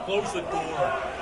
Close the door.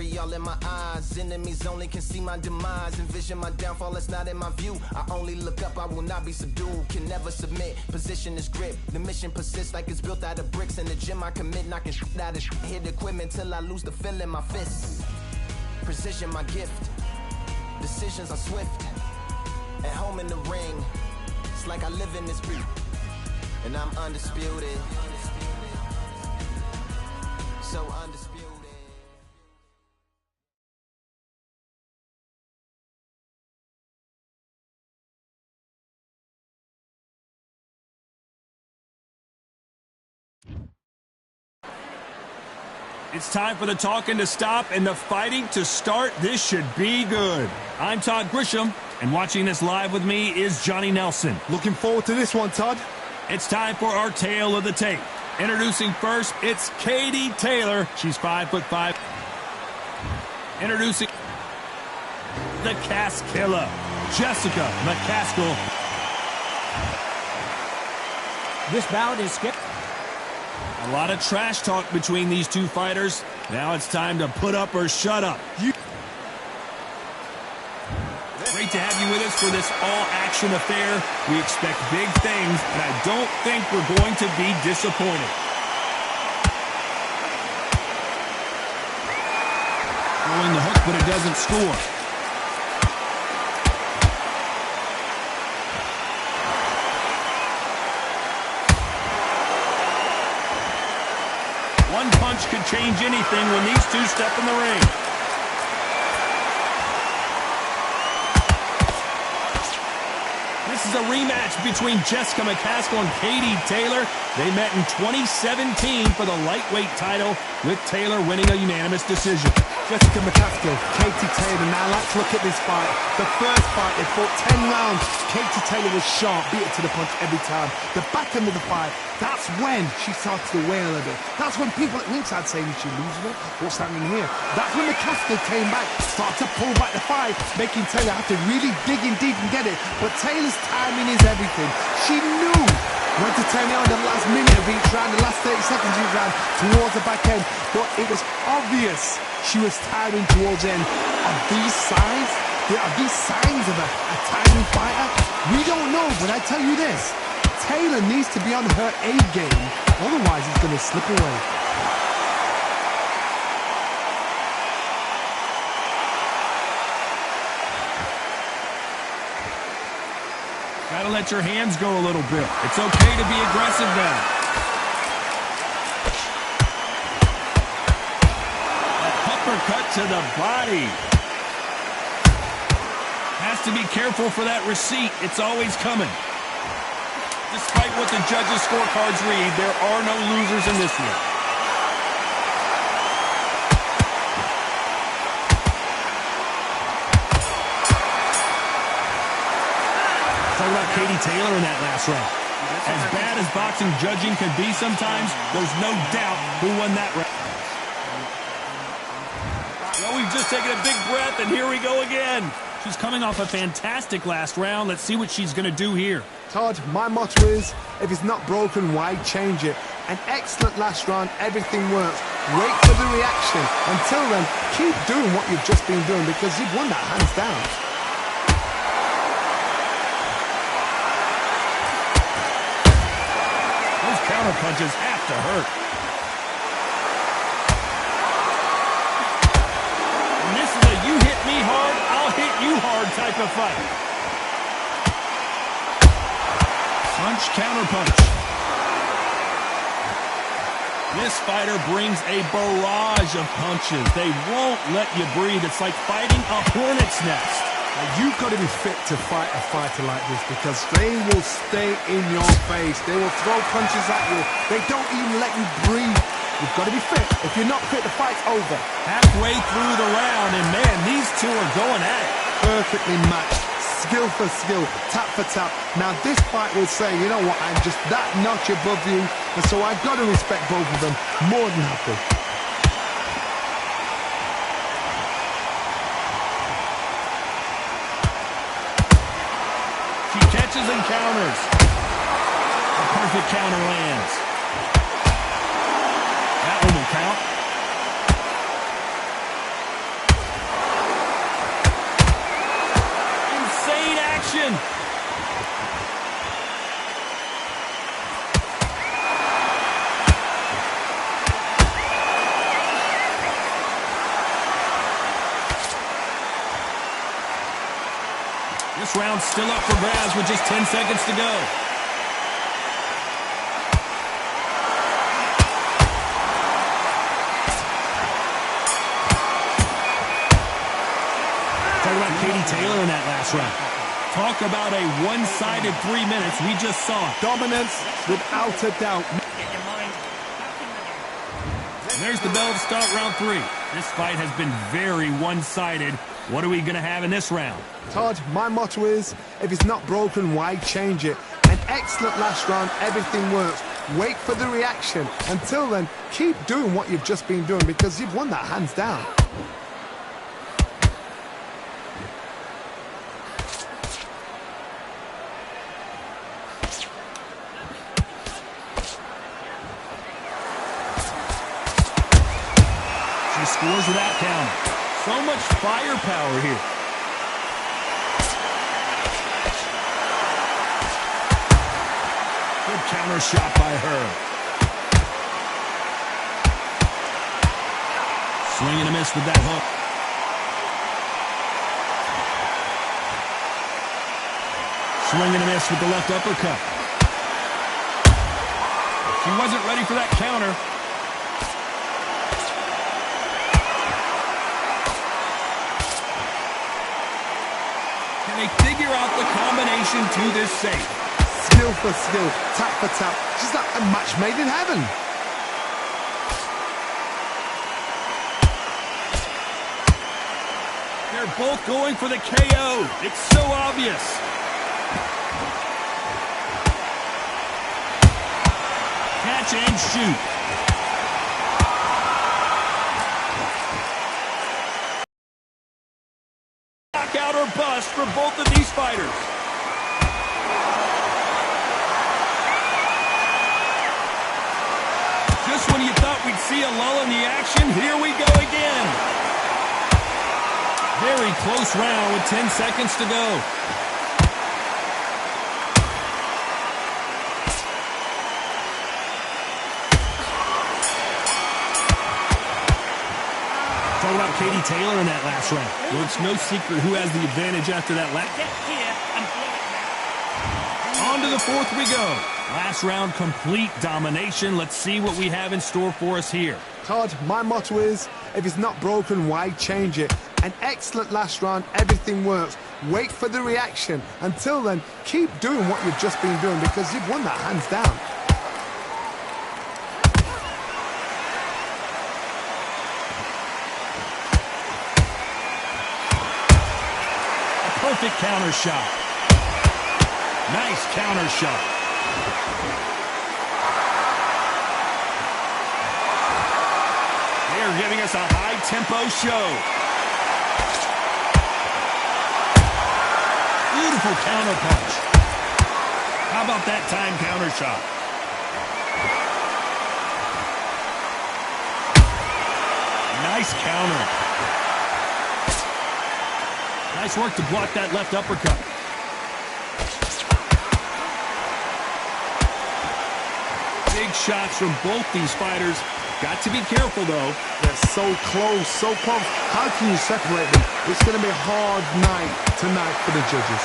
Misery all in my eyes. Enemies only can see my demise. Envision my downfall, it's not in my view. I only look up, I will not be subdued. Can never submit, position is grip. The mission persists like it's built out of bricks. In the gym I commit, knocking shit out of shit. Hit equipment till I lose the feel in my fists. Precision my gift. Decisions are swift. At home in the ring, it's like I live in this beat. And I'm undisputed. So undisputed. It's time for the talking to stop and the fighting to start. This should be good. I'm Todd Grisham, and watching this live with me is Johnny Nelson. Looking forward to this one, Todd. It's time for our tale of the tape. Introducing first, it's Katie Taylor. She's 5'5". Introducing the Cast Killer, Jessica McCaskill. This bout is skipped. A lot of trash talk between these two fighters. Now it's time to put up or shut up. Great to have you with us for this all-action affair. We expect big things, and I don't think we're going to be disappointed. Throwing the hook, but it doesn't score. One punch could change anything when these two step in the ring. This is a rematch between Jessica McCaskill and Katie Taylor. They met in 2017 for the lightweight title, with Taylor winning a unanimous decision. Jessica McCaskill, Katie Taylor. Now let's look at this fight. The first fight, they fought 10 rounds. Katie Taylor was sharp, beat it to the punch every time. The back end of the fight, that's when she started to wail a bit. That's when people at ringside saying, is she losing it? What's happening here? That's when McCaskill came back, started to pull back the fight, making Taylor have to really dig in deep and get it. But Taylor's timing is everything. She knew when to turn it on the last minute of each round, the last 30 seconds of each round, towards the back end. But it was obvious she was timing towards the end. Are these signs? Are these signs of a timing fighter? We don't know, but I tell you this. Taylor needs to be on her A game, otherwise it's going to slip away. Gotta let your hands go a little bit. It's okay to be aggressive now. That uppercut to the body. Has to be careful for that receipt. It's always coming. Despite what the judges' scorecards read, there are no losers in this one. Talk about Katie Taylor in that last round. As bad as boxing judging can be sometimes, there's no doubt who won that round. Well, we've just taken a big breath, and here we go again. She's coming off a fantastic last round. Let's see what she's going to do here. Todd, my motto is, if it's not broken, why change it? An excellent last round, everything works. Wait for the reaction. Until then, keep doing what you've just been doing, because you've won that hands down. Those counter punches have to hurt. And this is a you hit me hard, I'll hit you hard type of fight. Punch, counter punch. This fighter brings a barrage of punches. They won't let you breathe. It's like fighting a hornet's nest. You've got to be fit to fight a fighter like this, because they will stay in your face. They will throw punches at you. They don't even let you breathe. You've got to be fit. If you're not fit, the fight's over. Halfway through the round, and man, these two are going at it. Perfectly matched. Skill for skill, tap for tap. Now this fight will say, you know what, I'm just that notch above you, and so I've got to respect both of them more than happy. She catches and counters. A perfect counter lands. That one will count. This round's still up for grabs with just 10 seconds to go. Talk about Katie Taylor in that last round. Talk about a one-sided 3 minutes. We just saw it. Dominance without a doubt. There's the bell to start round 3. This fight has been very one-sided. What are we going to have in this round? Todd, my motto is, if it's not broken, why change it? An excellent last round, everything works. Wait for the reaction. Until then, keep doing what you've just been doing because you've won that hands down. She scores with that counter. So much firepower here. Good counter shot by her. Swing and a miss with that hook. Swing and a miss with the left uppercut. She wasn't ready for that counter. They figure out the combination to this safe. Skill for skill, tap for tap. She's like a match made in heaven. They're both going for the KO. It's so obvious. Catch and shoot. Knockout or bust for both of these fighters. Just when you thought we'd see a lull in the action, here we go again. Very close round with 10 seconds to go. Talk about Katie Taylor in that last round. Well, it's no secret who has the advantage after that last. On to the fourth we go. Last round, complete domination. Let's see what we have in store for us here. Todd, my motto is, if it's not broken, why change it? An excellent last round, everything works. Wait for the reaction. Until then, keep doing what you've just been doing because you've won that hands down. Perfect counter shot. Nice counter shot. They're giving us a high-tempo show. Beautiful counter punch. How about that time counter shot? Nice counter. Nice work to block that left uppercut. Big shots from both these fighters. Got to be careful, though. They're so close, so close. How can you separate them? It's going to be a hard night tonight for the judges.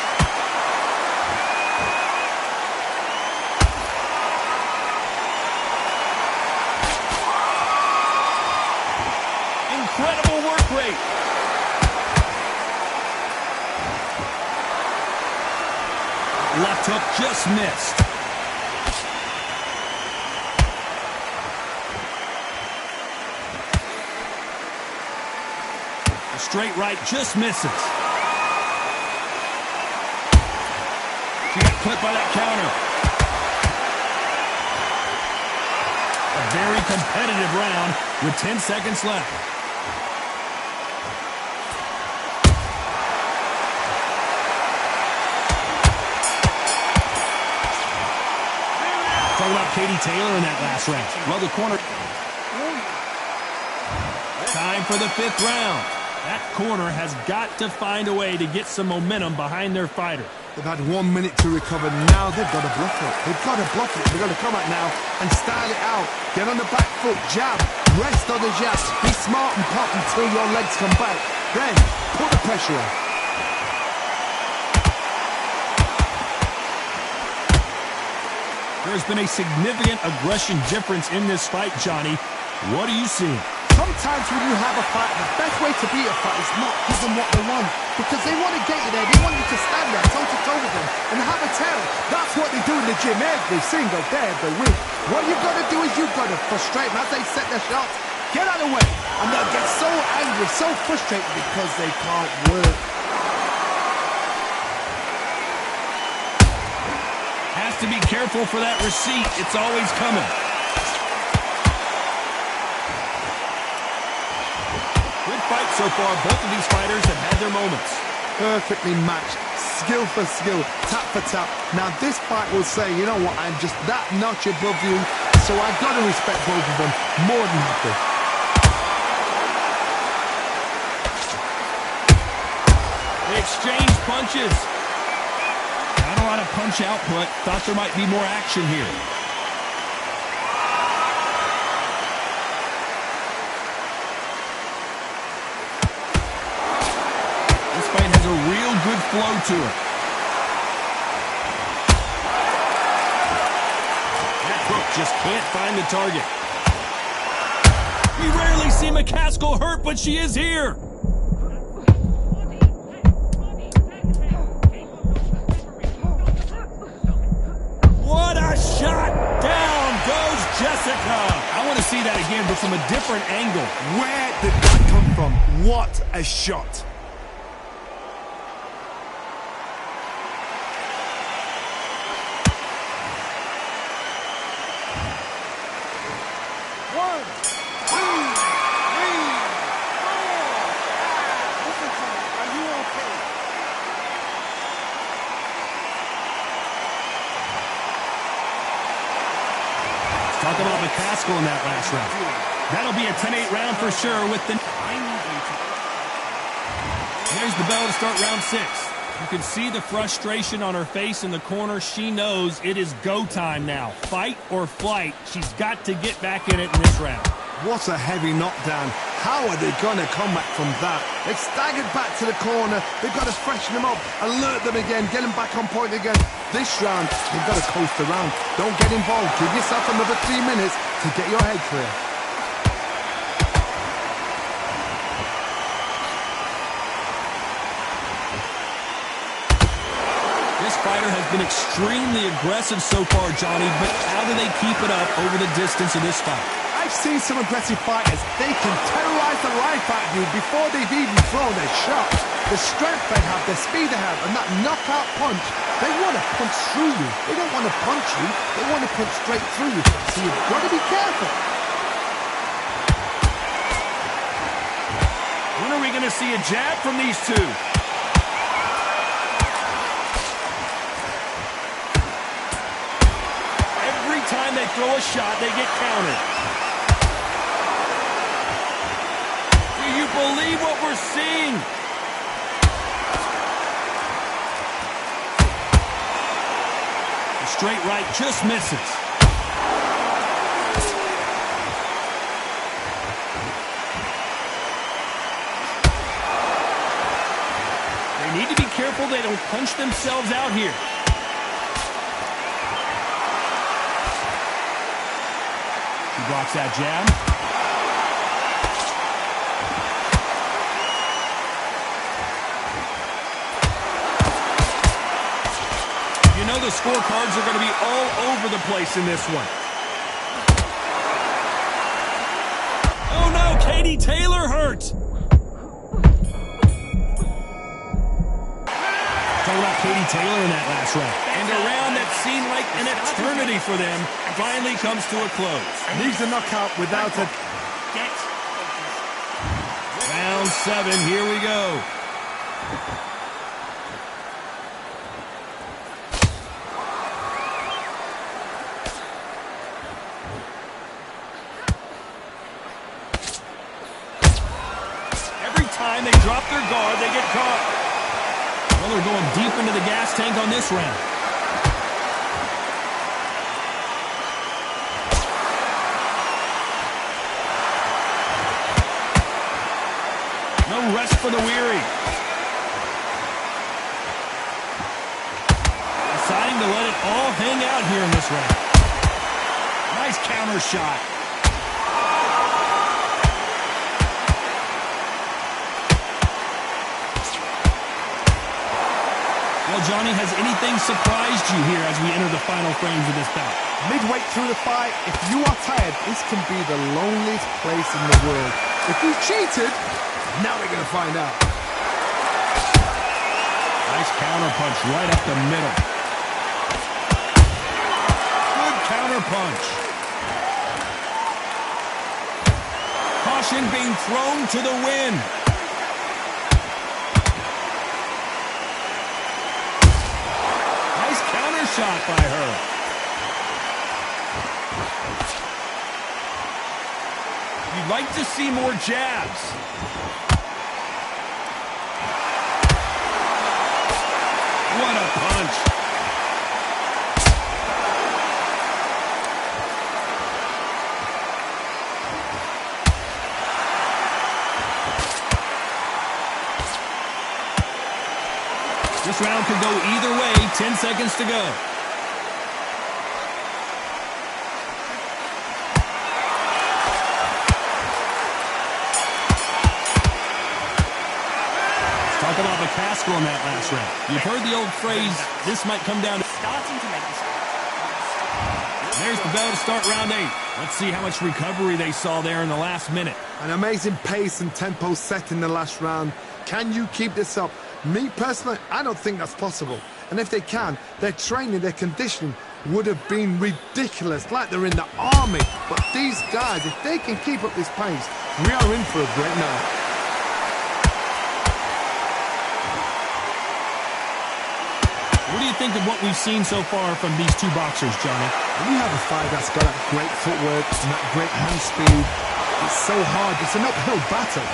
Incredible work rate. Left hook just missed. The straight right just misses. She got clipped by that counter. A very competitive round with 10 seconds left. Talk about Katie Taylor in that last round. Well, the corner. Time for the fifth round. That corner has got to find a way to get some momentum behind their fighter. They've had 1 minute to recover. Now they've got to bluff it. They've got to bluff it. They've got to come out now and style it out. Get on the back foot, jab, rest on the jab. Be smart and pop until your legs come back. Then put the pressure on. There's been a significant aggression difference in this fight, Johnny. What are you seeing? Sometimes when you have a fight, the best way to beat a fight is not give them what they want. Because they want to get you there. They want you to stand there toe-to-toe with them and have a tell. That's what they do in the gym every single day, every week. What you've got to do is you've got to frustrate them as they set their shots. Get out of the way. And they'll get so angry, so frustrated because they can't work. Has to be careful for that receipt. It's always coming. Good fight so far. Both of these fighters have had their moments. Perfectly matched. Skill for skill. Tap for tap. Now this fight will say, you know what, I'm just that notch above you. So I've got to respect both of them. More than happy. They exchange punches. Not a lot of punch output. Thought there might be more action here. This fight has a real good flow to it. That hook just can't find the target. We rarely see McCaskill hurt, but she is here. What a shot! Down goes Jessica. I want to see that again, but from a different angle. Where did that come from? What a shot. Talk about McCaskill in that last round. That'll be a 10-8 round for sure with the... There's the bell to start round 6. You can see the frustration on her face in the corner. She knows it is go time now. Fight or flight. She's got to get back in it in this round. What a heavy knockdown. How are they going to come back from that? They've staggered back to the corner. They've got to freshen them up, alert them again, get them back on point again. This round, you've got to coast around. Don't get involved. Give yourself another 3 minutes to get your head clear. This fighter has been extremely aggressive so far, Johnny, but how do they keep it up over the distance of this fight? I've seen some aggressive fighters. They can terrorize the life out of you before they've even thrown their shot. The strength they have, the speed they have, and that knockout punch, they want to punch through you. They don't want to punch you. They want to punch straight through you. So you've got to be careful. When are we going to see a jab from these two? Every time they throw a shot, they get countered. Do you believe what we're seeing? The straight right just misses. They need to be careful they don't punch themselves out here. He blocks that jab. You know the scorecards are going to be all over the place in this one. Oh no, Katie Taylor hurt. Talking about Katie Taylor in that last round. And a round that seemed like an eternity for them finally comes to a close. Needs a knockout without a... Round 7, here we go. Every time they drop their guard, they get caught. Well, they're going deep into the gas tank on this round. No rest for the weary. Deciding to let it all hang out here in this round. Nice counter shot. Well, Johnny, has anything surprised you here as we enter the final frames of this bout? Midway through the fight, if you are tired, this can be the loneliest place in the world. If you cheated, now we're going to find out. Nice counter punch right up the middle. Good counter punch. Caution being thrown to the wind. Nice counter shot by her. You'd like to see more jabs. What a punch. This round could go either way. 10 seconds to go. Talk about McCaskill in that last round. You've heard the old phrase, this might come down to... Starting to make this. There's the bell to start round 8. Let's see how much recovery they saw there in the last minute. An amazing pace and tempo set in the last round. Can you keep this up? Me, personally, I don't think that's possible. And if they can, their training, their conditioning would have been ridiculous, like they're in the army. But these guys, if they can keep up this pace, we are in for a great night. What do you think of what we've seen so far from these two boxers, Johnny? When you have a fight that's got that great footwork and that great hand speed, it's so hard. It's an uphill battle.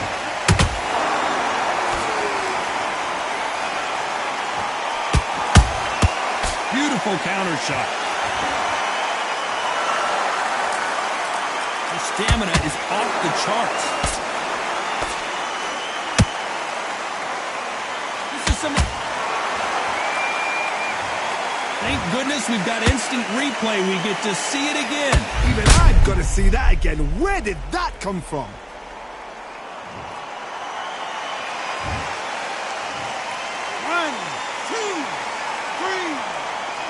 Beautiful counter shot. Her stamina is off the charts. This is some... Thank goodness we've got instant replay. We get to see it again. Even I've got to see that again. Where did that come from? One, two, three,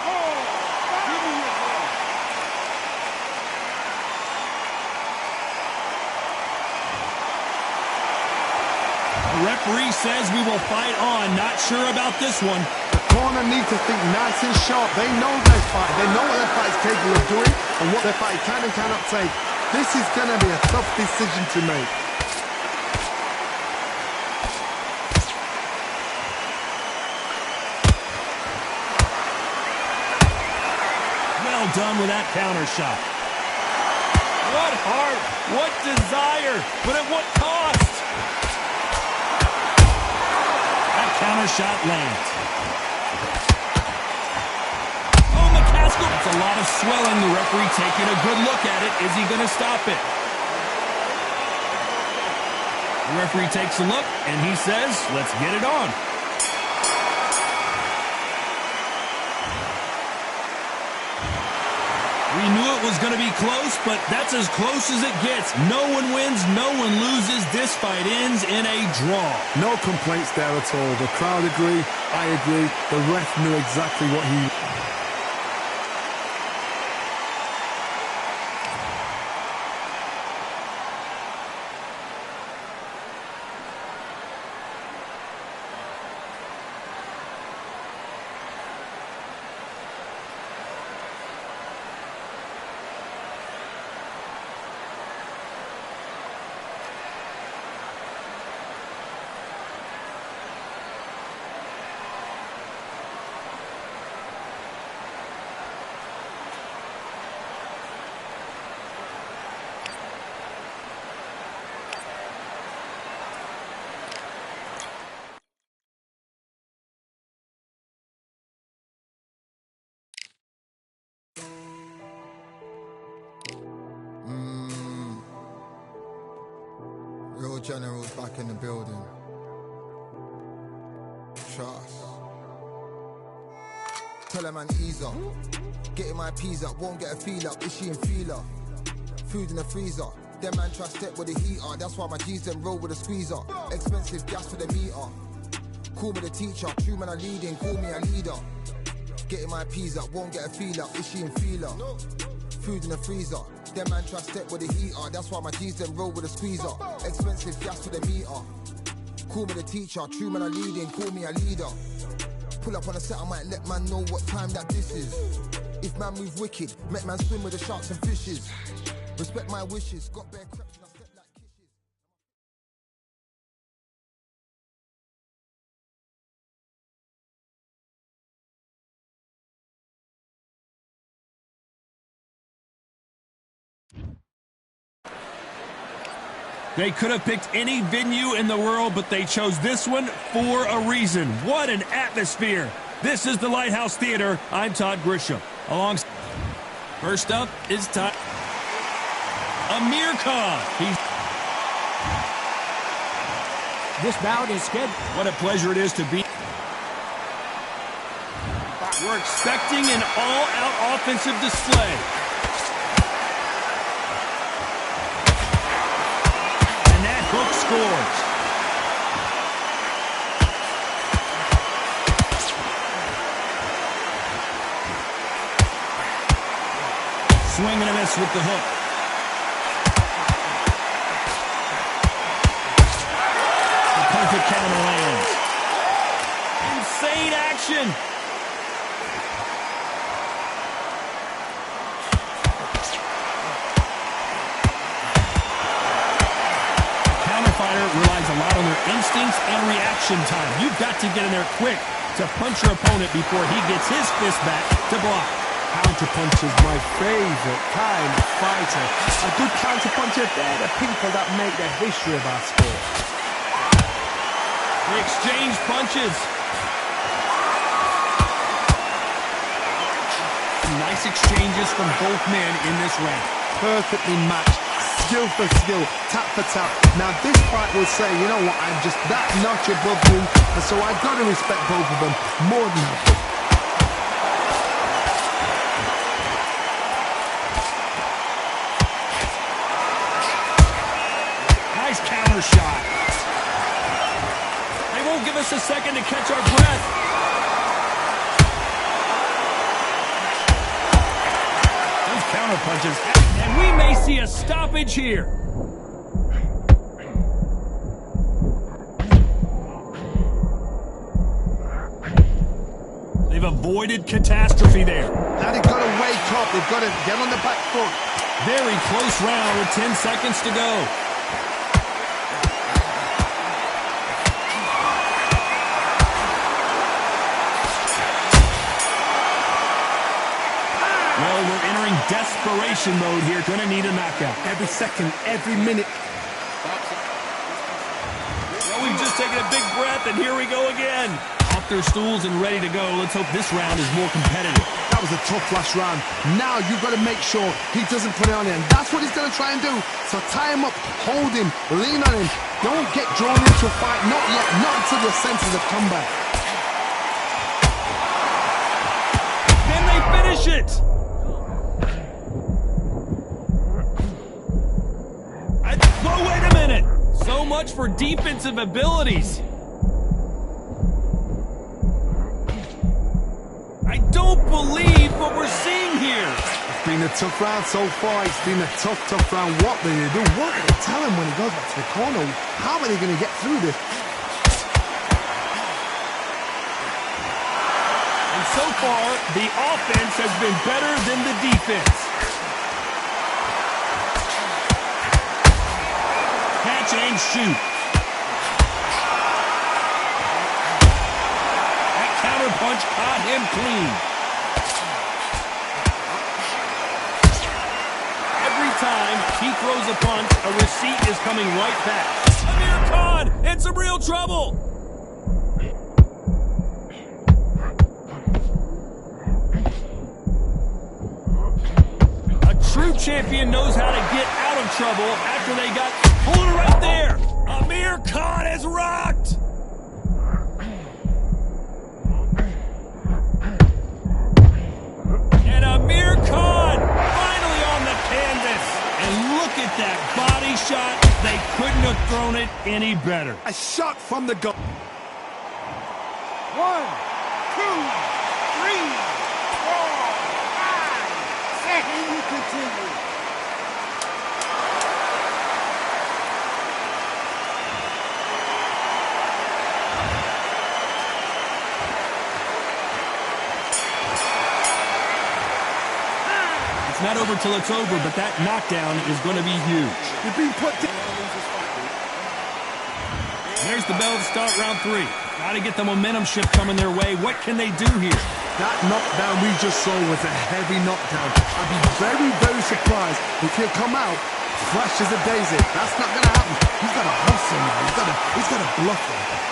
four. Give me your ball. The referee says we will fight on. Not sure about this one. Corner need to think nice and sharp. They know their fight. They know what their fight is capable of doing and what their fight can and cannot take. This is going to be a tough decision to make. Well done with that counter shot. What heart, what desire, but at what cost? That counter shot lands. It's a lot of swelling. The referee taking a good look at it. Is he going to stop it? The referee takes a look, and he says, let's get it on. We knew it was going to be close, but that's as close as it gets. No one wins, no one loses. This fight ends in a draw. No complaints there at all. The crowd agree. I agree. The ref knew exactly what he... Real generals back in the building. Trust. Tell a man ease up. Getting my peas up, won't get a feel up. Is she in feeler? Food in the freezer. Them man try step with the heater. That's why my G's them roll with a squeezer. Expensive gas for the meter. Call me the teacher. True man I leading. Call me a leader. Getting my peas up. Won't get a feel up. Is she in feeler? Food in the freezer. Them man try step with the heater. That's why my G's them roll with a squeezer. Expensive gas for the meter. Call me the teacher. True man I leading. Call me a leader. Pull up on a set. I might let man know what time that this is. If man move wicked, make man swim with the sharks and fishes. Respect my wishes, got bare cracks and I step like kisses. They could have picked any venue in the world, but they chose this one for a reason. What an atmosphere. This is the Lighthouse Theater. I'm Todd Grisham. First up is Todd. Amir Khan. This bout is scheduled. What a pleasure it is to be. We're expecting an all-out offensive display. And that hook scores. Swing and a miss with the hook. The perfect counter lands. Insane action. Counter fighter relies a lot on their instincts and reaction time. You've got to get in there quick to punch your opponent before he gets his fist back to block. Counterpunch is my favorite kind of fighter. A good counterpuncher, they're the people that make the history of our sport. They exchange punches. Nice exchanges from both men in this round. Perfectly matched, skill for skill, tap for tap. Now this fight will say, you know what, I'm just that notch above you, and so I've got to respect both of them more than that. Counter shot. They won't give us a second to catch our breath. Those counter punches. And we may see a stoppage here. They've avoided catastrophe there. Now they've got to wake up. They've got to get on the back foot. Very close round with 10 seconds to go. Well, we're entering desperation mode here. Gonna need a knockout. Every second, every minute. Well, we've just taken a big breath, and here we go again. Off their stools and ready to go. Let's hope this round is more competitive. That was a tough last round. Now you've got to make sure he doesn't put it on him. That's what he's going to try and do. So tie him up, hold him, lean on him. Don't get drawn into a fight. Not yet. Not until your senses have come back. Then they finish it. Whoa, wait a minute. So much for defensive abilities. I don't believe what we're seeing here. It's been a tough round so far. It's been a tough round. What do they do? What do they tell him when he goes back to the corner? How are they going to get through this? And so far, the offense has been better than the defense. Catch and shoot. That counter punch caught him clean. Every time he throws a punch, a receipt is coming right back. Amir Khan in some real trouble. A true champion knows how to get out of trouble after they got pulled right there. Amir Khan is rocked. And Amir Khan finally on the canvas. And at that body shot. They couldn't have thrown it any better. A shot from the goal. 1, 2, 3, 4, 5, 6. And you continue. Not over till it's over, but that knockdown is going to be huge. You're being put down. There's the bell to start round 3. Got to get the momentum shift coming their way. What can they do here? That knockdown we just saw was a heavy knockdown. I'd be very, very surprised if he'll come out fresh as a daisy. That's not going to happen. He's got to hustle now. He's got to bluff him.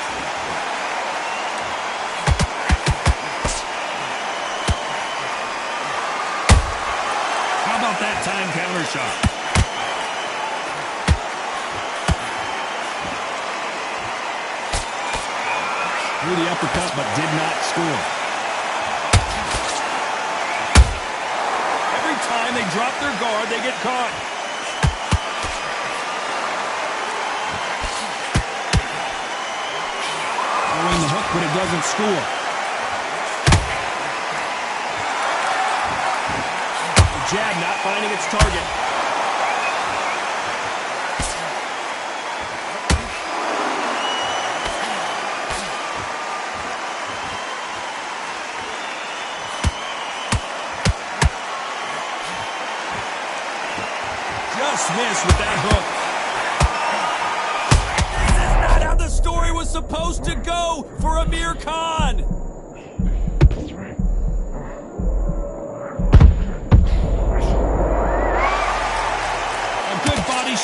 How about that time counter shot? Threw the uppercut, but did not score. Every time they drop their guard, they get caught. Throwing the hook, but it doesn't score. Jab not finding its target. Just missed with that hook. This is not how the story was supposed to go for Amir Khan.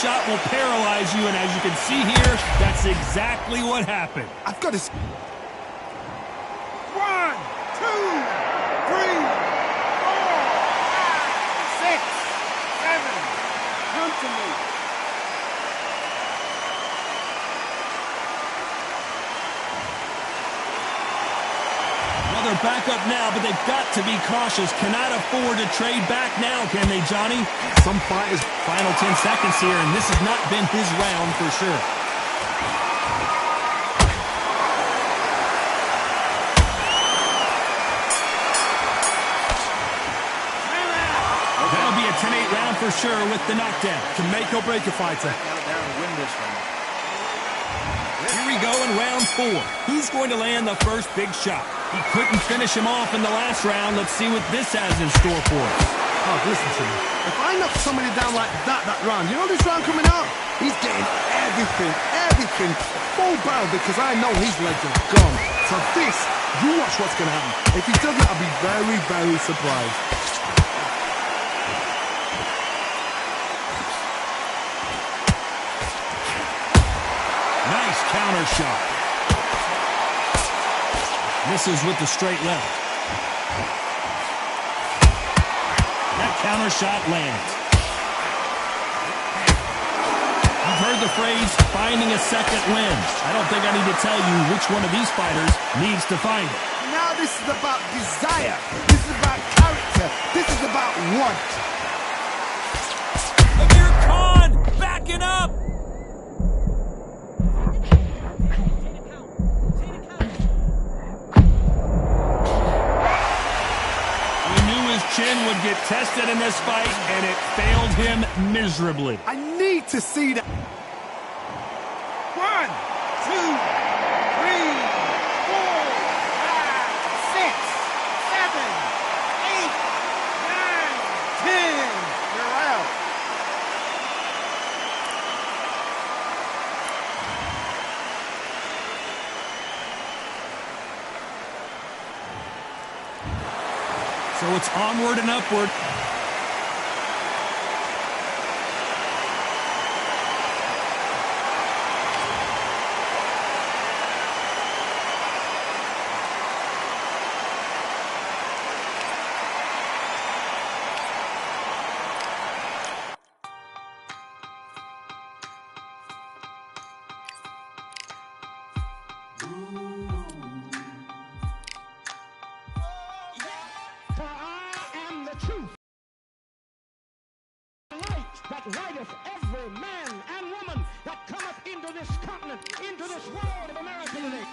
Shot will paralyze you, and as you can see here, that's exactly what happened. I've got to... 1, 2, 3, 4, 5, 6, 7. Come to me. Well, they're back up now, but they've got to be cautious. Cannot afford to trade back now, can they, Johnny? Some fighters... Final 10 seconds here, and this has not been his round for sure. That'll be a 10-8 round for sure with the knockdown. Can make or break a fighter. Here we go in round 4. Who's going to land the first big shot? He couldn't finish him off in the last round. Let's see what this has in store for us. Oh, listen to me. If I knock somebody down like that round, you know this round coming out? He's getting everything full barrel because I know his legs are gone. So this, you watch what's going to happen. If he does it, I'll be very, very surprised. Nice counter shot. Misses with the straight left. That counter shot lands. You've heard the phrase, finding a second win. I don't think I need to tell you which one of these fighters needs to find it. Now this is about desire. This is about character. This is about want. Amir Khan backing up. Chin would get tested in this fight, and it failed him miserably. I need to see that. 1, 2, 3, 4, 5, 6, 7, 8, 9, 10. You're out. So it's onward and upward. That lighteth every this world of America today.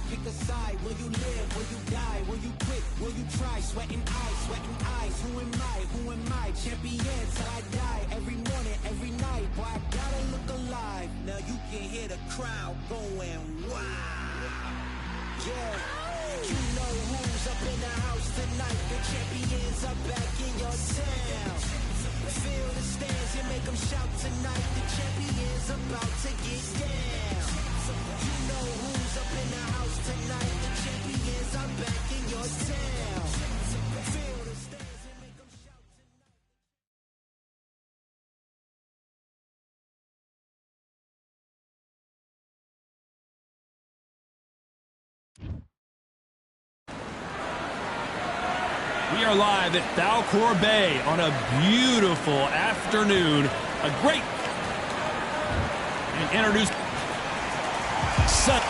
Pick a side. Will you live? Will you die? Will you quit? Will you try? Sweating eyes. Who am I? Champion till I die. Every morning, every night. Boy, I gotta look alive. Now you can hear the crowd going wow. Yeah. You know who's up in the house tonight. The champions are back in your town. Feel the stands and make them shout tonight. The champions about to get down. You know who's up in the house tonight. The champions are back in your town. Feel the stands and make them shout tonight. We are live at Falcor Bay on a beautiful afternoon. A great and introduce Sun.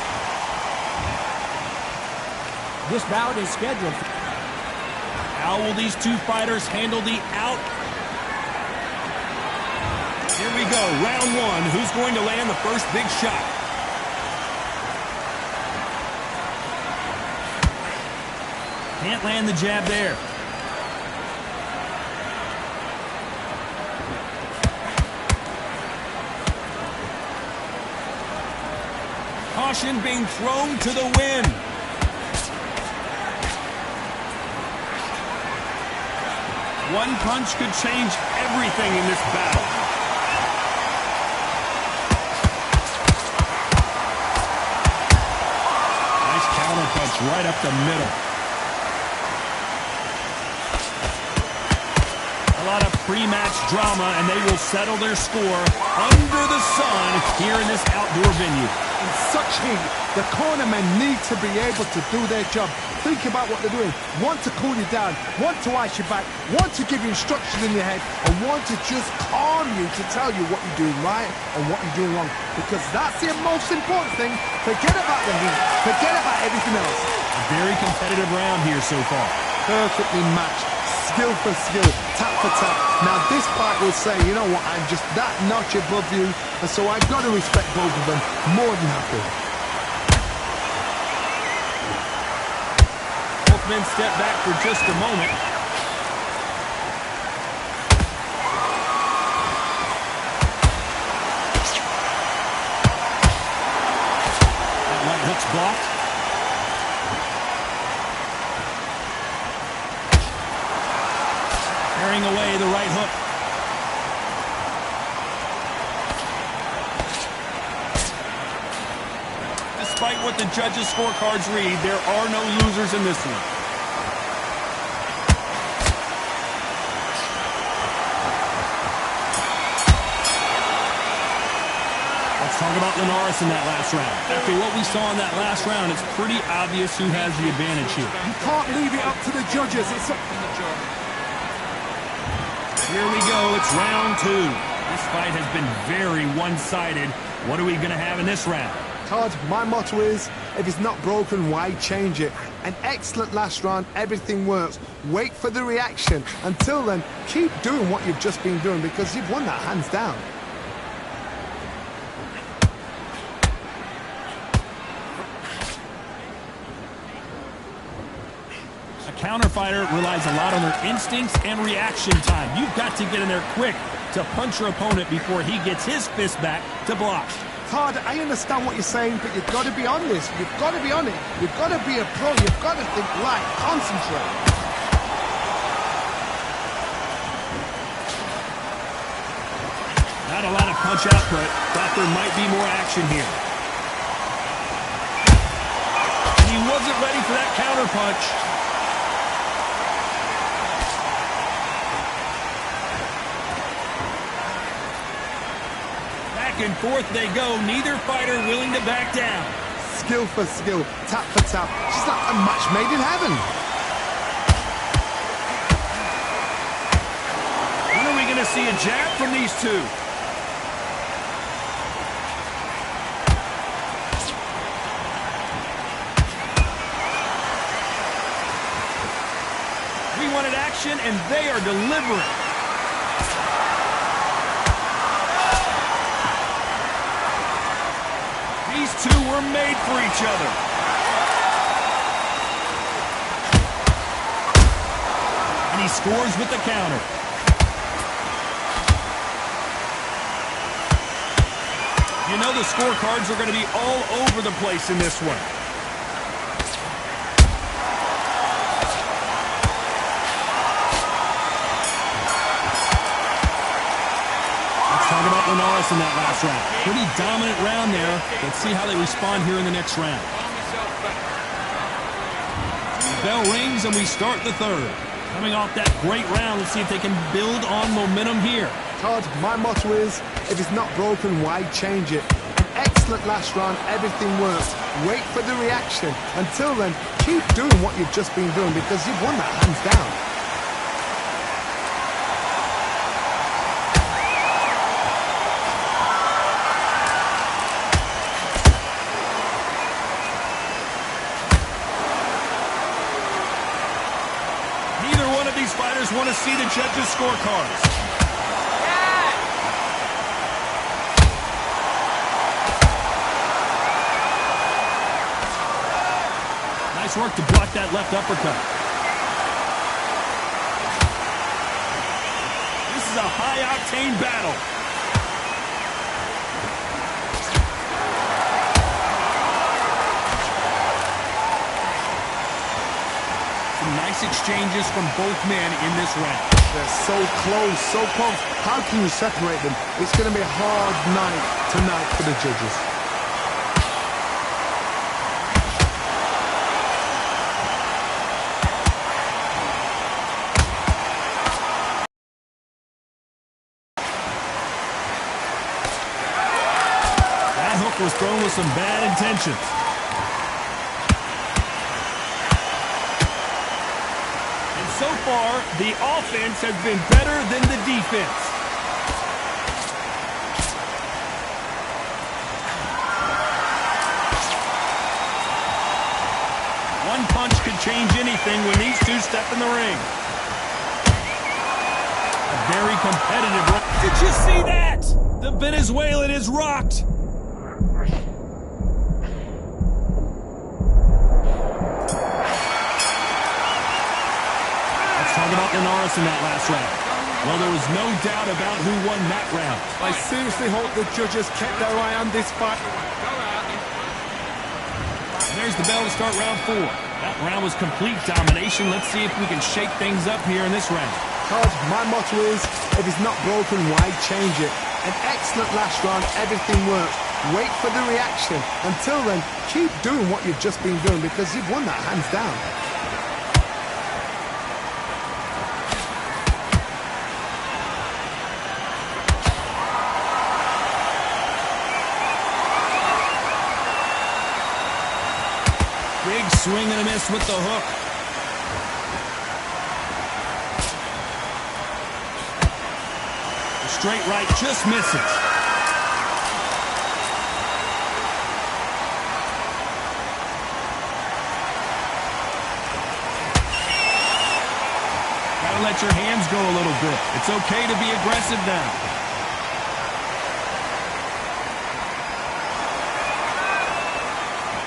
This bout is scheduled. How will these two fighters handle the out? Here we go, round one. Who's going to land the first big shot? Can't land the jab there. Caution being thrown to the wind. One punch could change everything in this battle. Nice counter punch right up the middle. A lot of pre-match drama, and they will settle their score under the sun here in this outdoor venue. In such heat, the cornermen need to be able to do their job. Think about what they're doing. One to cool you down, one to ice you back, one to give you instructions in your head, and one to just calm you to tell you what you're doing right and what you're doing wrong. Because that's the most important thing. Forget about the heat. Forget about everything else. A very competitive round here so far. Perfectly matched. Skill for skill, tap for tap. Now this fight will say, you know what, I'm just that notch above you, and so I've got to respect both of them more than happy. Both men step back for just a moment. That right hook's blocked. Carrying away the right hook. Despite what the judges' scorecards read, there are no losers in this one. Let's talk about Linares in that last round. After what we saw in that last round, it's pretty obvious who has the advantage here. You can't leave it up to the judges. It's up. Here we go. It's round 2. This fight has been very one-sided. What are we going to have in this round? Todd, my motto is, if it's not broken, why change it? An excellent last round, everything works. Wait for the reaction. Until then, keep doing what you've just been doing because you've won that hands down. A counter fighter relies a lot on their instincts and reaction time. You've got to get in there quick to punch your opponent before he gets his fist back to block. Todd, I understand what you're saying, but you've got to be on this. You've got to be on it. You've got to be a pro. You've got to think light. Concentrate. Not a lot of punch output. Thought there might be more action here. And he wasn't ready for that counter punch. Back and forth they go. Neither fighter willing to back down. Skill for skill, tap for tap. She's like a match made in heaven. When are we going to see a jab from these two? We wanted action, and they are delivering. These two were made for each other. And he scores with the counter. You know the scorecards are going to be all over the place in this one. Talk about Linares in that last round. Pretty dominant round there. Let's see how they respond here in the next round. The bell rings and we start the third. Coming off that great round, let's see if they can build on momentum here. Todd, my motto is, if it's not broken, why change it? An excellent last round, everything works. Wait for the reaction. Until then, keep doing what you've just been doing because you've won that hands down. These fighters want to see the judges' scorecards. Nice work to block that left uppercut. This is a high-octane battle. Nice exchanges from both men in this round. They're so close, so close. How can you separate them? It's going to be a hard night tonight for the judges. That hook was thrown with some bad intentions. So far, the offense has been better than the defense. One punch could change anything when these two step in the ring. A very competitive round. Did you see that? The Venezuelan is rocked. Norris in that last round. Well, there was no doubt about who won that round. I seriously hope the judges kept their eye on this fight. There's the bell to start round 4. That round was complete domination. Let's see if we can shake things up here in this round. Todd, my motto is, if it's not broken, why change it? An excellent last round, everything works. Wait for the reaction. Until then, keep doing what you've just been doing because you've won that hands down. Big swing and a miss with the hook. The straight right just misses. Gotta let your hands go a little bit. It's okay to be aggressive now.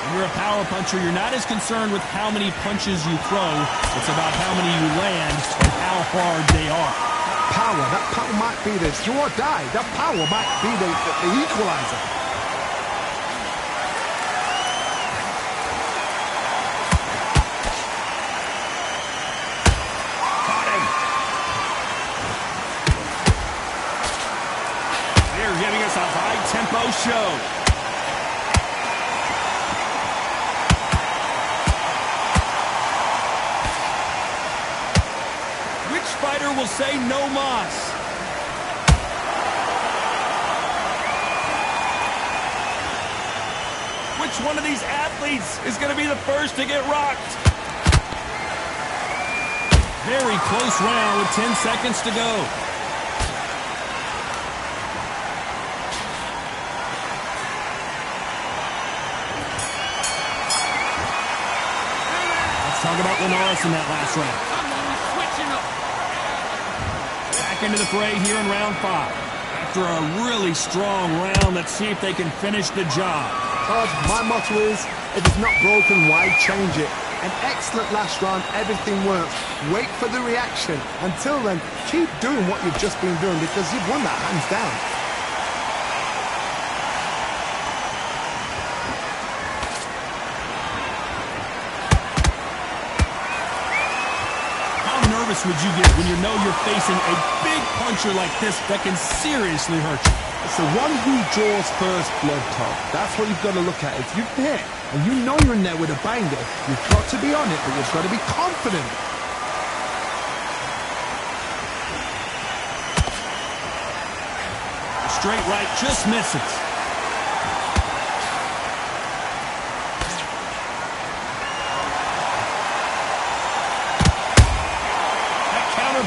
When you're a power puncher, you're not as concerned with how many punches you throw. It's about how many you land and how hard they are. That power might be the do or die. That power might be the equalizer. Caught him. They're giving us a high-tempo show. Fighter will say no mas. Which one of these athletes is going to be the first to get rocked? Very close round with 10 seconds to go. Let's talk about Norris in that last round. Into the fray here in round 5. After a really strong round, let's see if they can finish the job. Todd, my motto is, if it's not broken, why change it? An excellent last round, everything works. Wait for the reaction. Until then, keep doing what you've just been doing because you've won that hands down. Would you get when you know you're facing a big puncher like this that can seriously hurt you? It's the one who draws first blood, Todd. That's what you've got to look at. If you've hit and you know you're in there with a banger, you've got to be on it, but you've got to be confident. The straight right just misses.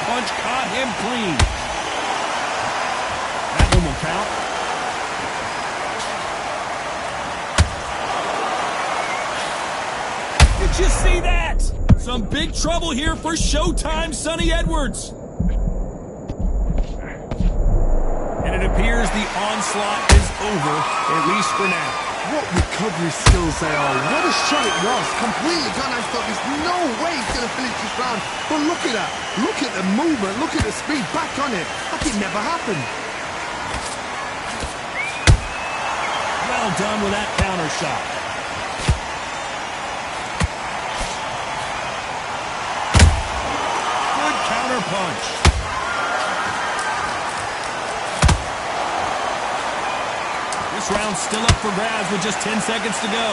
Punch caught him clean. That one will count. Did you see that? Some big trouble here for Showtime Sonny Edwards. And it appears the onslaught is over, at least for now. What recovery skills they are. What a shot it was. Completely gone and thought there's no way he's going to finish this round. But look at that. Look at the movement. Look at the speed. Back on it. Like it never happened. Well done with that counter shot. Good counter punch. This round's still up for grabs with just 10 seconds to go.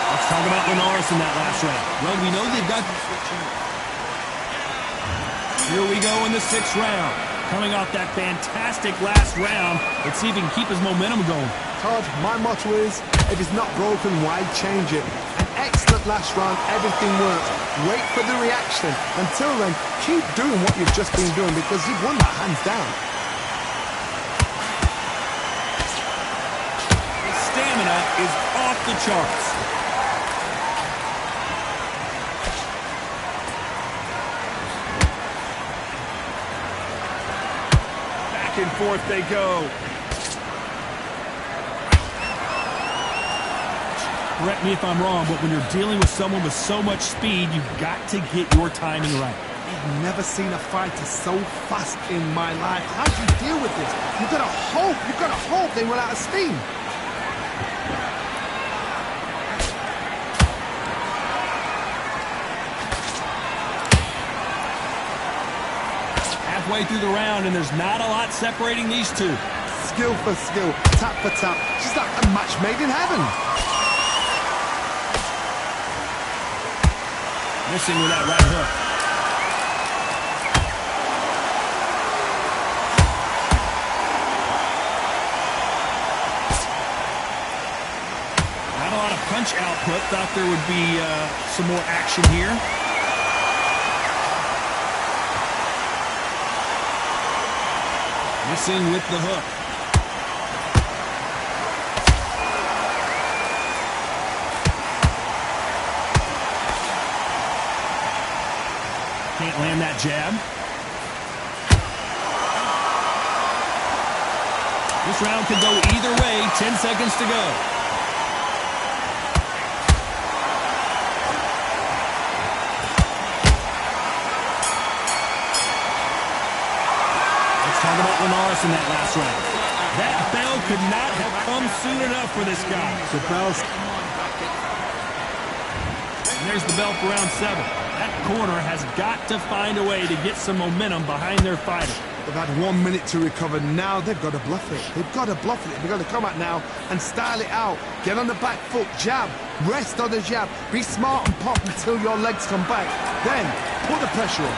Let's talk about Norris in that last round. Well, we know they've got... Here we go in the 6th round. Coming off that fantastic last round, let's see if he can keep his momentum going. Todd, my motto is, if it's not broken, why change it? Excellent last round, everything works. Wait for the reaction. Until then, keep doing what you've just been doing because you've won that hands down. His stamina is off the charts. Back and forth they go. correct me if I'm wrong, but when you're dealing with someone with so much speed, you've got to get your timing right. I've never seen a fighter so fast in my life. How do you deal with this? You've got to hope they run out of steam. Halfway through the round, and there's not a lot separating these two. Skill for skill, tap for tap. She's like a match made in heaven. Missing with that right hook. Not a lot of punch output. Thought there would be some more action here. Missing with the hook. Can't land that jab. This round could go either way. 10 seconds to go. Talk about Linares in that last round. That bell could not have come soon enough for this guy. The bell's... And there's the bell for round 7. That corner has got to find a way to get some momentum behind their fighter. They've had 1 minute to recover. Now they've got to bluff it. They've got to bluff it. They've got to come out now and style it out. Get on the back foot, jab, rest on the jab. Be smart and pop until your legs come back. Then put the pressure on.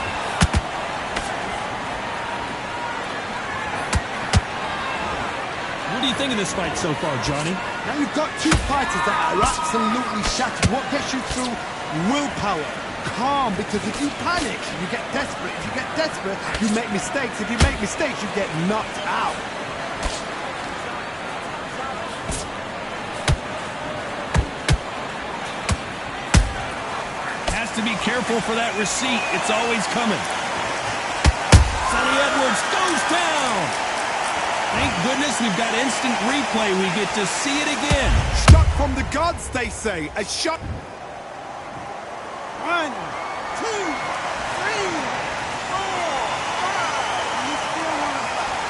What do you think of this fight so far, Johnny? Now you've got two fighters that are absolutely shattered. What gets you through? Willpower. Calm, because if you panic, you get desperate. If you get desperate, you make mistakes. If you make mistakes, you get knocked out. Has to be careful for that receipt. It's always coming. Sonny Edwards goes down. Thank goodness we've got instant replay. We get to see it again. Shot from the gods, they say. A shot. 1, 2, 3, 4, 5. You still want to fight?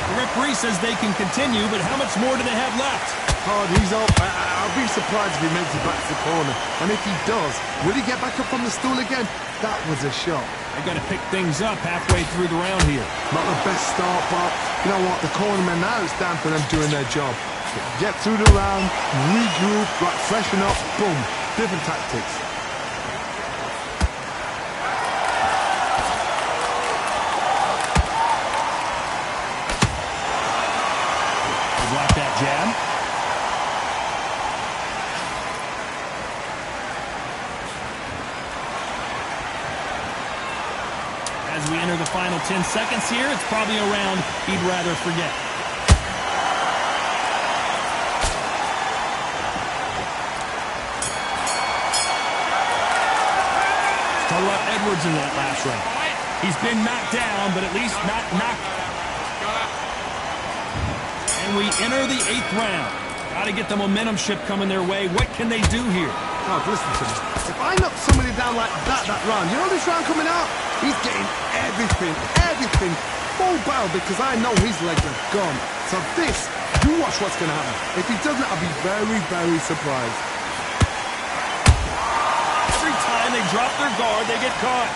The referee says they can continue, but how much more do they have left? Oh, he's up. I'll be surprised if he makes it back to the corner. And if he does, will he get back up from the stool again? That was a shot. They got to pick things up halfway through the round here. Not the best start, but you know what? The cornermen now, it's down for them doing their job. Get through the round, regroup, right, freshen up, boom. Different tactics. Block that jab. As we enter the final 10 seconds here, it's probably a round he'd rather forget. Talk about Edwards in that last round. He's been knocked down, but at least not knocked. And we enter the 8th round. Got to get the momentum shift coming their way. What can they do here? Oh, listen to me. If I knock somebody down like that round, you know this round coming out? He's getting everything, full barrel, because I know his legs are gone. So this, you watch what's going to happen. If he doesn't, I'll be very, very surprised. Every time they drop their guard, they get caught.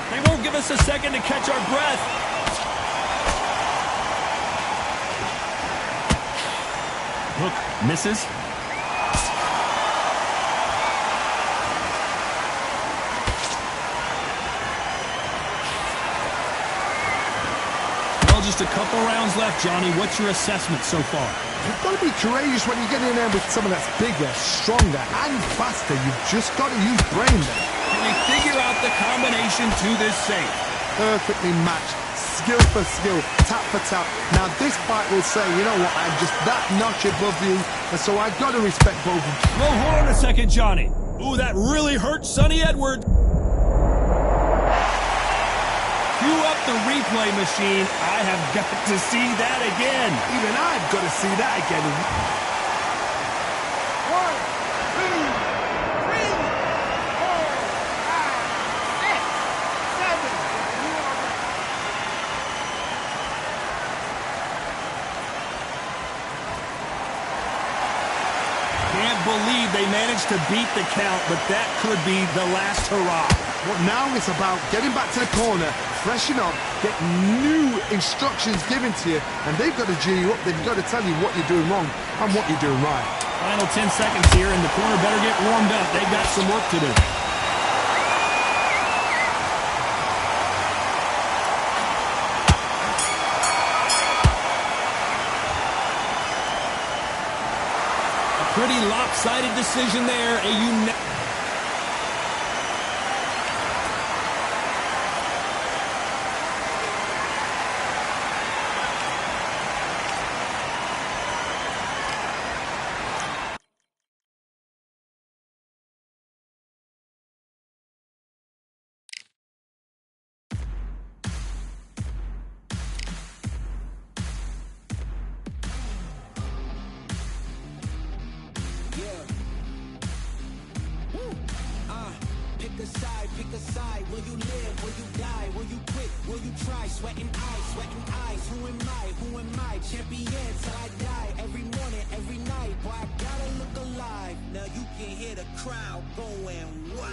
They won't give us a second to catch our breath. Hook misses. Well, just a couple rounds left, Johnny. What's your assessment so far? You've got to be courageous when you get in there with someone that's bigger, stronger, and faster. You've just got to use brain there. Can they figure out the combination to this safe? Perfectly matched. skill for skill, tap for tap. Now this fight will say, you know what, I'm just that notch above you, and so I got to respect both of you. Well, hold on a second, Johnny. Ooh, that really hurt Sonny Edwards. Cue up the replay machine. I have got to see that again. Even I've got to see that again. 1, 2, 3, 4, 5, 6, 7. Can't believe they managed to beat the count, but that could be the last hurrah. Well, now it's about getting back to the corner, freshen up, get new instructions given to you, and they've got to G you up. They've got to tell you what you're doing wrong and what you're doing right. Final 10 seconds here, and the corner better get warmed up. They've got some work to do. A pretty lopsided decision there. Pick a side. Will you live? Will you die? Will you quit? Will you try? Sweating eyes. Who am I? Who am I? Champion till I die. Every morning, every night. Boy, I gotta look alive. Now you can hear the crowd going wow.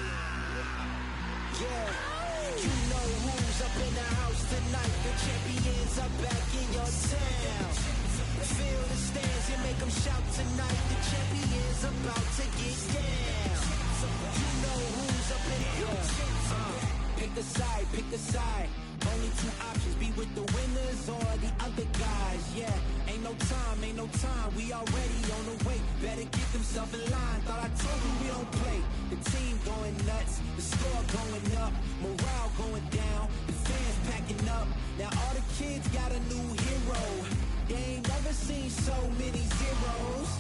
Yeah. You know who's up in the house tonight. The champions are back in your town. Feel the stands and make them shout tonight. The champions about to get down. You know who's up in here. Pick a side. Only two options, be with the winners or the other guys. Yeah, ain't no time. We already on the way. Better get themselves in line. Thought I told you we don't play. The team going nuts, the score going up, morale going down, the fans packing up. Now all the kids got a new hero. They ain't never seen so many zeros.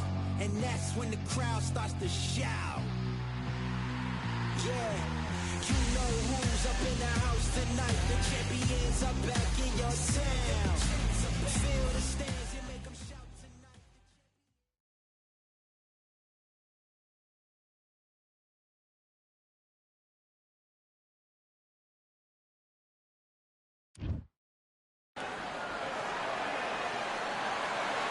And that's when the crowd starts to shout. Yeah, you know who's up in the house tonight. The champions are back in your town. Feel the stands and make them shout tonight.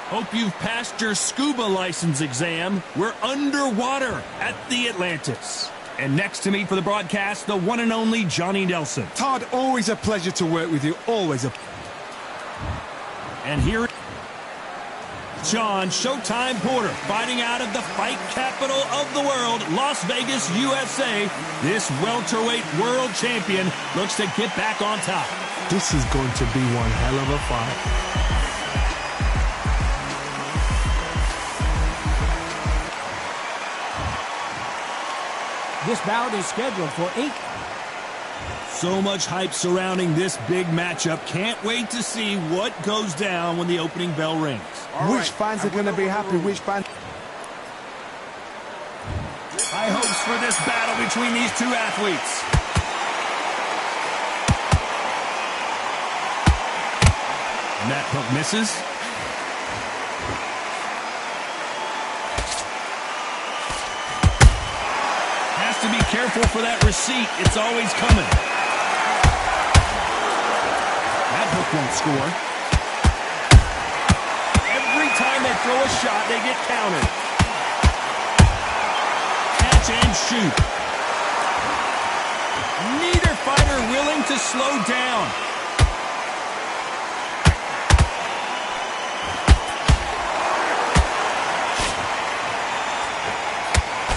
Hope you've passed your scuba license exam. We're underwater at the Atlantis. And next to me for the broadcast, the one and only Johnny Nelson. Todd, always a pleasure to work with you. Always a... And here, John Showtime Porter, fighting out of the fight capital of the world, Las Vegas, USA. This welterweight world champion looks to get back on top. This is going to be one hell of a fight. This bout is scheduled for 8. So much hype surrounding this big matchup. Can't wait to see what goes down when the opening bell rings. Which fans are going to be happy? Which fans? High hopes for this battle between these two athletes. And that hook misses. Has to be careful for that receipt. It's always coming. That hook won't score. Every time they throw a shot, they get countered. Catch and shoot. Neither fighter willing to slow down.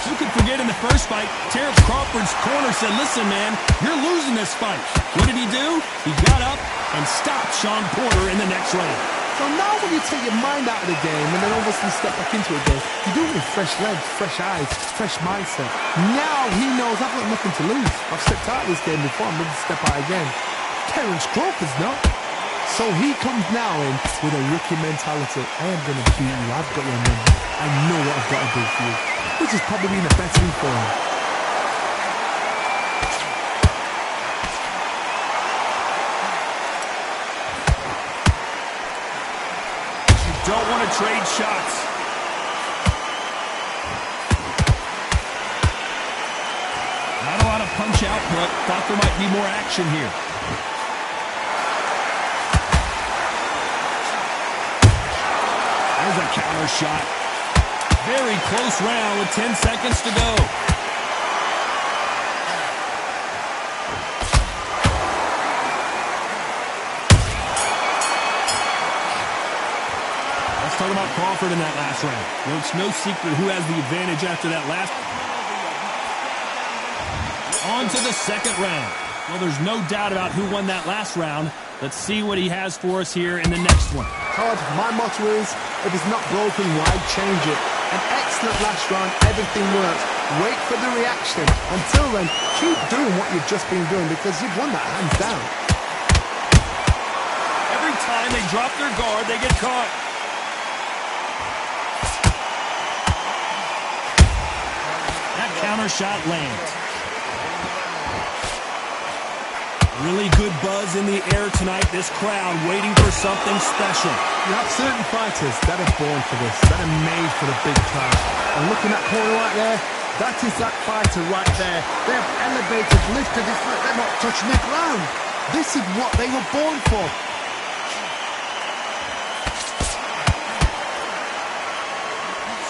You could forget in the first fight, Terrence Crawford's corner said, listen, man, you're losing this fight. What did he do? He got up and stopped Sean Porter in the next round. So now when you take your mind out of the game and then obviously step back into it again, you do it with fresh legs, fresh eyes, fresh mindset. Now he knows I've got nothing to lose. I've stepped out of this game before, I'm ready to step out again. Terrence Crawford's not. So he comes now in with a rookie mentality. I am going to beat you. I've got your number. I know what I've got to do for you. Which has probably been the best thing for him. You don't want to trade shots. Not a lot of punch output. Thought there might be more action here. There's a counter shot. Very close round with 10 seconds to go. Let's talk about Crawford in that last round. Well, it's no secret who has the advantage after that last. On to the second round. Well, there's no doubt about who won that last round. Let's see what he has for us here in the next one. Todd, my motto is, if it's not broken, why change it? An excellent last round, everything works. Wait for the reaction. Until then, keep doing what you've just been doing because you've won that hands down. Every time they drop their guard, they get caught. That counter shot lands. Really good buzz in the air tonight. This crowd waiting for something special. You have certain fighters that are born for this, that are made for the big crowd. And looking at that corner right there, that is that fighter right there. They have elevated, lifted, it's like they're not touching the ground. This is what they were born for.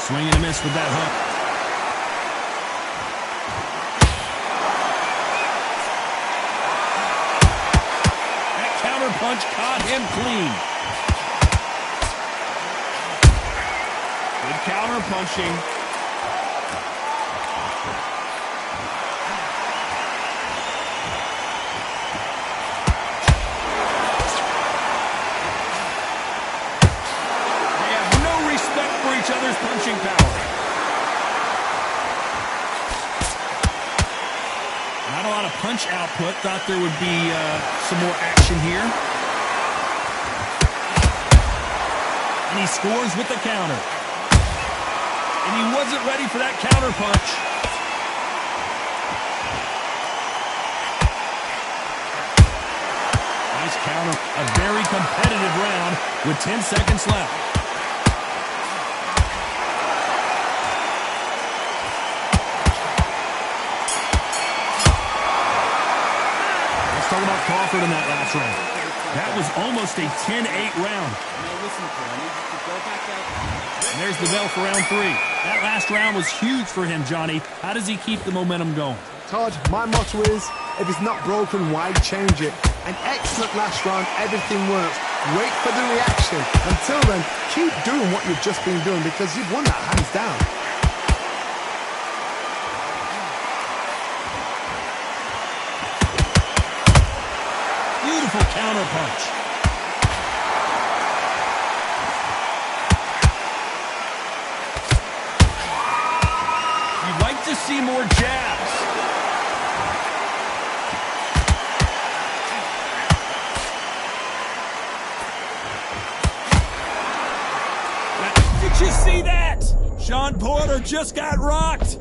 Swing and a miss with that hook. Punch caught him clean. Good counter punching. They have no respect for each other's punching power. Not a lot of punch output. Thought there would be some more action here. And he scores with the counter. And he wasn't ready for that counter punch. Nice counter. A very competitive round with 10 seconds left. Let's talk about Crawford in that last round. That was almost a 10-8 round. And there's the bell for round 3. That last round was huge for him, Johnny. How does he keep the momentum going? Todd, my motto is, if it's not broken, why change it? An excellent last round, everything works. Wait for the reaction. Until then, keep doing what you've just been doing because you've won that hands down. Beautiful counter punch. You'd like to see more jabs. Did you see that? Sean Porter just got rocked.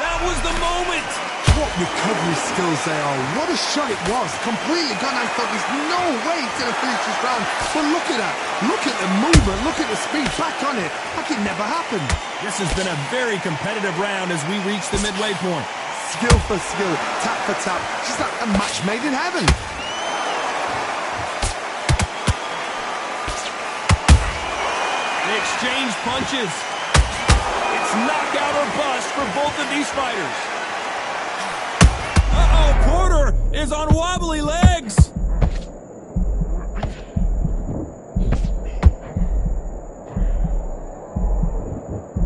That was the moment. What recovery skills they are. What a shot it was. Completely gone. I thought there's no way he's going to finish this round. But look at that. Look at the movement. Look at the speed. Back on it. Like it never happened. This has been a very competitive round as we reach the midway point. Skill for skill. Tap for tap. Just like a match made in heaven. They exchange punches. It's knockout or bust for both of these fighters. Uh-oh, Porter is on wobbly legs.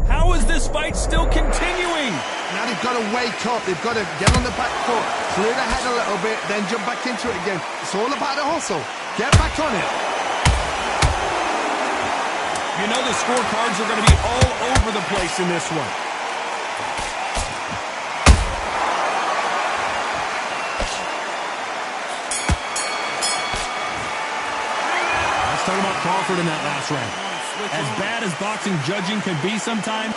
How is this fight still continuing? Now they've got to wake up. They've got to get on the back foot, clear the head a little bit, then jump back into it again. It's all about the hustle. Get back on it. You know the scorecards are going to be all over the place in this one. talking about Crawford in that last round. As bad as boxing judging can be sometimes.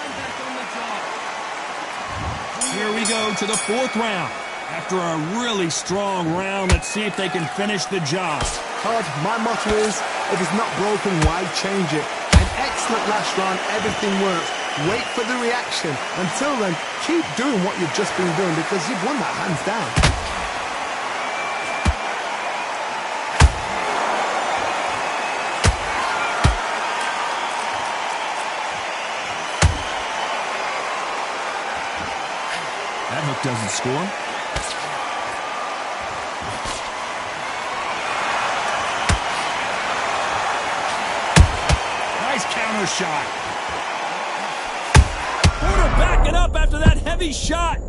Here we go to the fourth round. After a really strong round, let's see if they can finish the job. Todd, my motto is, if it's not broken, why change it? An excellent last round, everything works. Wait for the reaction. Until then, keep doing what you've just been doing because you've won that hands down. That hook doesn't score. Nice counter shot. Porter backing up after that heavy shot.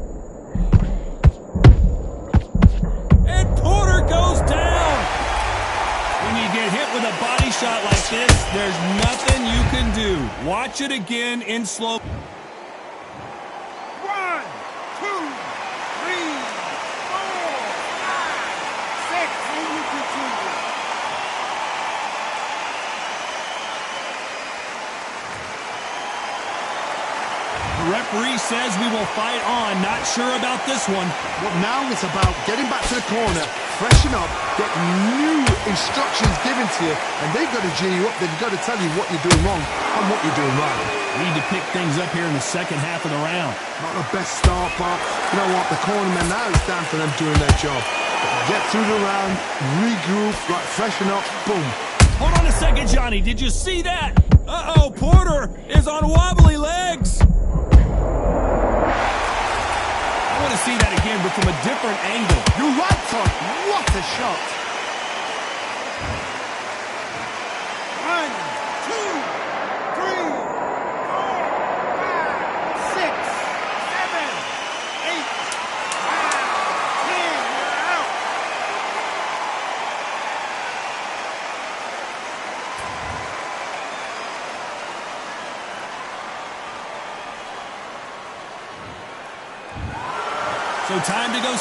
And Porter goes down. When you get hit with a body shot like this, there's nothing you can do. Watch it again in slow. 1, 2, 3, 4, 5, 6. And you continue. The referee says we will fight on. Not sure about this one. But now it's about getting back to the corner, freshen up, get new instructions given to you, and they've got to G you up. They've got to tell you what you're doing wrong and what you're doing right. Need to pick things up here in the second half of the round. Not the best start, but you know what? The cornermen now, it's down to them doing their job. Get through the round, regroup, right, freshen up, boom. Hold on a second, Johnny. Did you see that? Uh-oh, Porter is on wobbly legs. I want to see that again, but from a different angle. You're right, Todd. What a shot. 1, 2, 3, 4, 5, 6, 7, 8, 9, 10. You're out. So time to go.